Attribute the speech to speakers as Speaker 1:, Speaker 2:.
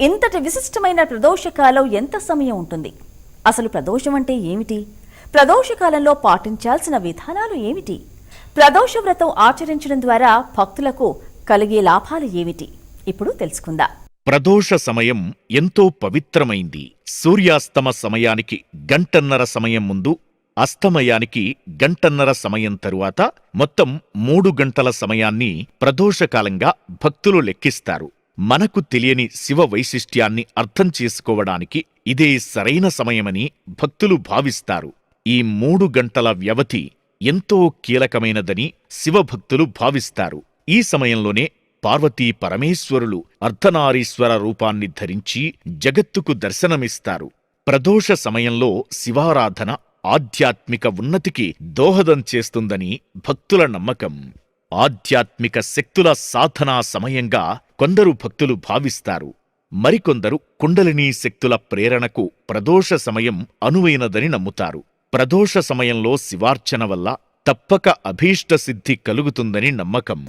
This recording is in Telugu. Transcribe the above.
Speaker 1: ఇంతటి విశిష్టమైన ప్రదోషకాలం ఎంత సమయం ఉంటుంది? అసలు ప్రదోషం అంటే ఏమిటి? ప్రదోషకాలంలో పాటించాల్సిన విధానాలు ఏమిటి? ప్రదోష వ్రతం ఆచరించడం ద్వారా భక్తులకు కలిగే లాభాలు ఏమిటి? ఇప్పుడు తెలుసుకుందాం.
Speaker 2: ప్రదోష సమయం ఎంతో పవిత్రమైంది. సూర్యాస్తమ సమయానికి గంటన్నర సమయం ముందు, అస్తమయానికి గంటన్నర సమయం తరువాత మొత్తం 3 గంటల సమయాన్ని ప్రదోషకాలంగా భక్తులు లెక్కిస్తారు. మనకు తెలియని శివ వైశిష్ట్యాన్ని అర్థం చేసుకోవడానికి ఇదే సరైన సమయమని భక్తులు భావిస్తారు. ఈ 3 గంటల వ్యవధి ఎంతో కీలకమైనదని శివభక్తులు భావిస్తారు. ఈ సమయంలోనే పార్వతీ పరమేశ్వరులు అర్ధనారీశ్వర రూపాన్ని ధరించి జగత్తుకు దర్శనమిస్తారు. ప్రదోష సమయంలో శివారాధన ఆధ్యాత్మిక ఉన్నతికి దోహదం చేస్తుందని భక్తుల నమ్మకం. ఆధ్యాత్మిక శక్తుల సాధనా సమయంగా కొందరు భక్తులు భావిస్తారు. మరికొందరు కుండలినీ శక్తుల ప్రేరణకు ప్రదోష సమయం అనువైనదని నమ్ముతారు. ప్రదోష సమయంలో శివార్చన వల్ల తప్పక అభీష్టసిద్ధి కలుగుతుందని నమ్మకం.